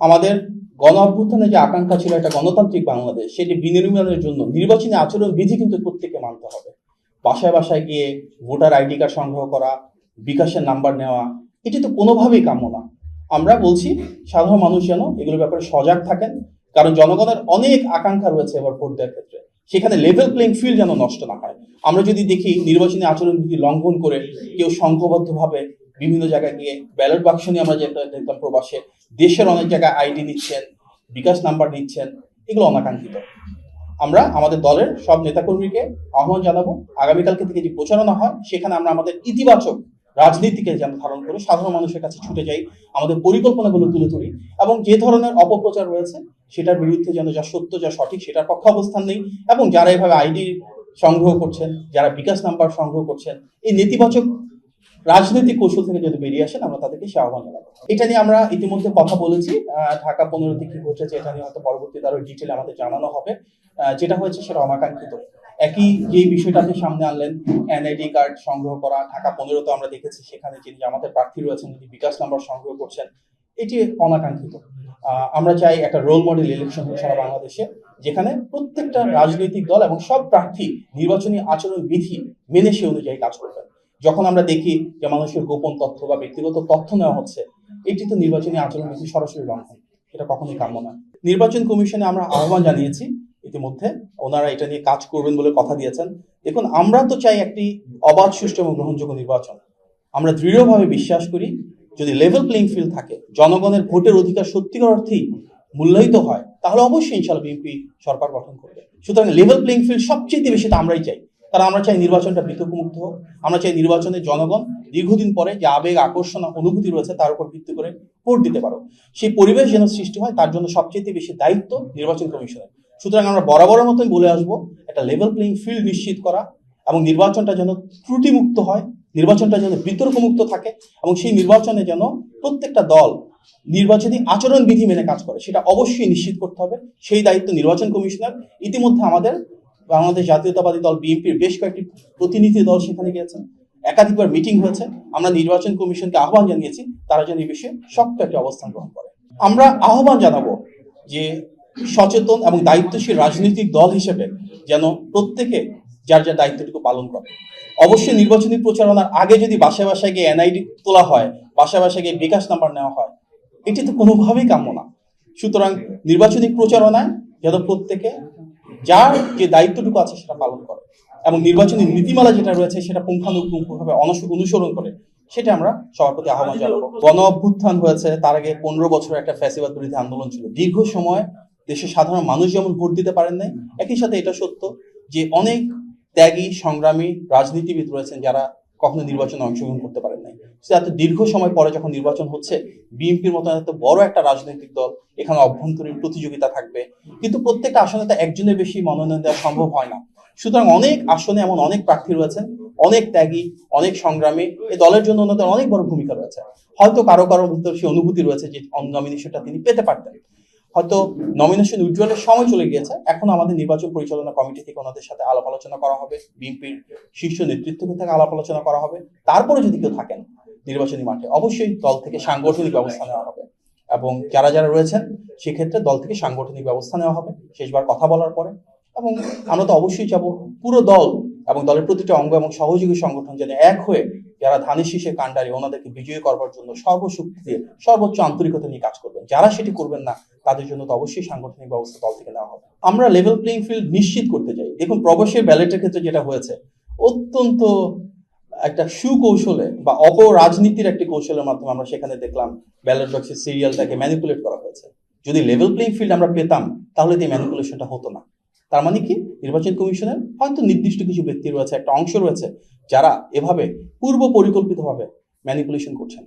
আমাদের গণ অভ্যুত্থানে যে আকাঙ্ক্ষা ছিল একটা গণতান্ত্রিক বাংলাদেশ, সেটি বিনির্মাণের জন্য নির্বাচনী আচরণ বিধি কিন্তু প্রত্যেকে মানতে হবে। বাসায় বাসায় গিয়ে ভোটার আইডি কার্ড সংগ্রহ করা, বিকাশের নাম্বার নেওয়া, এটি তো কোনোভাবেই কাম্য না। আমরা বলছি সাধারণ মানুষ যেন এগুলোর ব্যাপারে সজাগ থাকেন, কারণ জনগণের অনেক আকাঙ্ক্ষা রয়েছে এবার ভোট দেওয়ার ক্ষেত্রে। সেখানে লেভেল প্লেইং ফিল্ড যেন নষ্ট না হয়। আমরা যদি দেখি নির্বাচনী আচরণ বিধি লঙ্ঘন করে কেউ সংঘবদ্ধভাবে বিভিন্ন জায়গায় গিয়ে ব্যালট বাক্স নিয়ে আমরা যেটা দেখলাম প্রবাসে, দেশের অনেক জায়গায় আইডি নিচ্ছেন, বিকাশ নাম্বার নিচ্ছেন, এগুলো অনাকাঙ্ক্ষিত। আমরা আমাদের দলের সব নেতাকর্মীকে আহ্বান জানাবো, আগামীকালকে থেকে যে প্রচারণা হয় সেখানে আমরা আমাদের ইতিবাচক রাজনীতিকে যেন ধারণ করে সাধারণ মানুষের কাছে ছুটে যাই, আমাদের পরিকল্পনাগুলো তুলে ধরি, এবং যে ধরনের অপপ্রচার রয়েছে সেটার বিরুদ্ধে যেন যা সত্য যা সঠিক সেটার পক্ষে অবস্থান নেই, এবং যারা এভাবে আইডি সংগ্রহ করছেন, যারা বিকাশ নাম্বার সংগ্রহ করছেন, এই নেতিবাচক রাজনৈতিক কৌশল থেকে যদি বেরিয়ে আসেন আমরা তাদেরকে সে আহ্বান জানাবো। এটা নিয়ে আমরা ইতিমধ্যে কথা বলেছি, ঢাকা 15-তে কি ঘটেছে এটা নিয়ে হয়তো পরবর্তীতে আরো ডিটেলে আমাদের জানানো হবে। যেটা হয়েছে সেটা অনাকাঙ্ক্ষিত। একই যে বিষয়টা আপনি সামনে আনলেন, এনআইডি কার্ড সংগ্রহ করা, ঢাকা 15-তে আমরা দেখেছি সেখানে যিনি আমাদের প্রার্থী রয়েছেন যিনি বিকাশ নাম্বার সংগ্রহ করছেন, এটি অনাকাঙ্ক্ষিত। আমরা চাই একটা রোল মডেল ইলেকশন হোক সারা বাংলাদেশে, যেখানে প্রত্যেকটা রাজনৈতিক দল এবং সব প্রার্থী নির্বাচনী আচরণ বিধি মেনে সে অনুযায়ী কাজ করবেন। যখন আমরা দেখি যে মানুষের গোপন তথ্য বা ব্যক্তিগত তথ্য নেওয়া হচ্ছে, এটি তো নির্বাচনী আচরণ বিধি সরাসরি লঙ্ঘন, এটা কখনোই কাম্য না। নির্বাচন কমিশনে আমরা আহ্বান জানিয়েছি ইতিমধ্যে, ওনারা এটা নিয়ে কাজ করবেন বলে কথা দিয়েছেন। দেখুন, আমরা তো চাই একটি অবাধ, সুষ্ঠু এবং গ্রহণযোগ্য নির্বাচন। আমরা দৃঢ়ভাবে বিশ্বাস করি যদি লেভেল প্লেইং ফিল্ড থাকে, জনগণের ভোটের অধিকার সত্যিকার অর্থেই মূল্যায়িত হয়, তাহলে অবশ্যই ইনশাআল্লাহ বিএনপি সরকার গঠন করবে। সুতরাং লেভেল প্লেইং ফিল্ড সবচেয়ে বেশি তো আমরাই চাই, কারণ আমরা চাই নির্বাচনটা বিতর্কমুক্ত হোক। আমরা চাই নির্বাচনে জনগণ দীর্ঘদিন পরে যে আবেগ, আকর্ষণ, অনুভূতি রয়েছে তার উপর ভিত্তি করে ভোট দিতে পারো, সেই পরিবেশ যেন সৃষ্টি হয়, তার জন্য সবচেয়ে বেশি দায়িত্ব নির্বাচন কমিশনের। সুতরাং আমরা বরাবরের মতোই বলে আসবো, একটা লেভেল প্লেইং ফিল্ড নিশ্চিত করা এবং নির্বাচনটা যেন ত্রুটিমুক্ত হয়, নির্বাচনটা যেন বিতর্কমুক্ত থাকে, এবং সেই নির্বাচনে যেন প্রত্যেকটা দল নির্বাচনী আচরণ বিধি মেনে কাজ করে, সেটা অবশ্যই নিশ্চিত করতে হবে। সেই দায়িত্ব নির্বাচন কমিশনার। ইতিমধ্যে আমাদের বাংলাদেশ জাতীয়তাবাদী দল বিএনপির বেশ কয়েকটি প্রতিনিধি দল সেখানে গিয়েছেন, একাধিকবার মিটিং হয়েছে। আমরা নির্বাচন কমিশনকে আহ্বান জানিয়েছি তারা যেন এই বিষয়ে শক্ত একটি অবস্থান গ্রহণ করে। আমরা আহ্বান জানাবো যে সচেতন এবং দায়িত্বশীল রাজনৈতিক দল হিসেবে যেন প্রত্যেকে যার যার দায়িত্বটুকু পালন করে। অবশ্যই নির্বাচনী প্রচারণার আগে যদি বাসায় বাসায় গিয়ে এনআইডি তোলা হয়, বাসায় বাসায় গিয়ে বিকাশ নাম্বার নেওয়া হয়, এটি তো কোনোভাবেই কাম্য না। সুতরাং নির্বাচনী প্রচারণায় যেন প্রত্যেকে যার যে দায়িত্বটুকু আছে সেটা পালন করে, এবং নির্বাচনী নীতিমালা যেটা রয়েছে সেটা পুঙ্খানুপুঙ্খভাবে অনুসরণ করে, সেটা আমরা সবার প্রতি আহ্বান জানাবো। গণ অভ্যুত্থান হয়েছে, তার আগে 15 বছরের একটা ফ্যাসিবাদ বিরোধী আন্দোলন ছিল। দীর্ঘ সময় দেশের সাধারণ মানুষ যেমন ভোট দিতে পারেন নাই, একই সাথে এটা সত্য যে অনেক ত্যাগী, সংগ্রামী রাজনীতিবিদ রয়েছেন যারা কখনো নির্বাচনে অংশগ্রহণ করতে পারেন নাই। এত দীর্ঘ সময় পরে যখন নির্বাচন হচ্ছে, বিএনপির মতো এত বড় একটা রাজনৈতিক দল, এখানে অভ্যন্তরীণ প্রতিযোগিতা থাকবে, কিন্তু প্রত্যেকটা আসনে তো একজনের বেশি মনোনয়ন দেওয়া সম্ভব হয় না। সুতরাং অনেক আসনে এমন অনেক প্রার্থী রয়েছেন, অনেক ত্যাগী, অনেক সংগ্রামী, এই দলের জন্য ওনাদের অনেক বড় ভূমিকা রয়েছে। হয়তো কারো কারো ভিতর সেই অনুভূতি রয়েছে যে নমিনেশনটা তিনি পেতে পারতেন, হয়তো নমিনেশন উইথড্রয়ালের সময় চলে গিয়েছে। এখন আমাদের নির্বাচন পরিচালনা কমিটি থেকে ওনাদের সাথে আলাপ আলোচনা করা হবে, বিএনপির শীর্ষ নেতৃত্ব থেকে আলাপ আলোচনা করা হবে। তারপরে যদি কেউ থাকেন নির্বাচনী মাঠে, অবশ্যই দল থেকে সাংগঠনিক ব্যবস্থা নেওয়া হবে, এবং যারা যারা রয়েছেন সেক্ষেত্রে দল থেকে সাংগঠনিক ব্যবস্থা নেওয়া হবে শেষবার কথা বলার পরে। এবং আমরা তো অবশ্যই চাবো পুরো দল এবং দলের প্রতিটা অঙ্গ এবং সহযোগী সংগঠন যেন এক হয়ে যারা ধানের শীষে কাণ্ডারি ওনাদেরকে বিজয়ী করবার জন্য সর্বশক্তি দিয়ে সর্বোচ্চ আন্তরিকতা নিয়ে কাজ করবেন। যারা সেটি করবেন না তাদের জন্য তো অবশ্যই সাংগঠনিক ব্যবস্থা দল থেকে নেওয়া হবে। আমরা লেভেল প্লেইং ফিল্ড নিশ্চিত করতে চাই। দেখুন, প্রবাসী ব্যালটের ক্ষেত্রে যেটা হয়েছে, অত্যন্ত একটা সুকৌশলে বা অপরাজনীতির একটি কৌশলের মাধ্যমে আমরা সেখানে দেখলাম ব্যালট বক্সের সিরিয়ালটাকে ম্যানিপুলেট করা হয়েছে। যদি লেভেল প্লেইং ফিল্ড আমরা পেতাম তাহলে এই ম্যানিপুলেশনটা হতো না। তার মানে কি, নির্বাচন কমিশনের হয়তো নির্দিষ্ট কিছু ব্যক্তি রয়েছে, একটা অংশ রয়েছে যারা এভাবে পূর্ব পরিকল্পিতভাবে ম্যানিপুলেশন করছেন।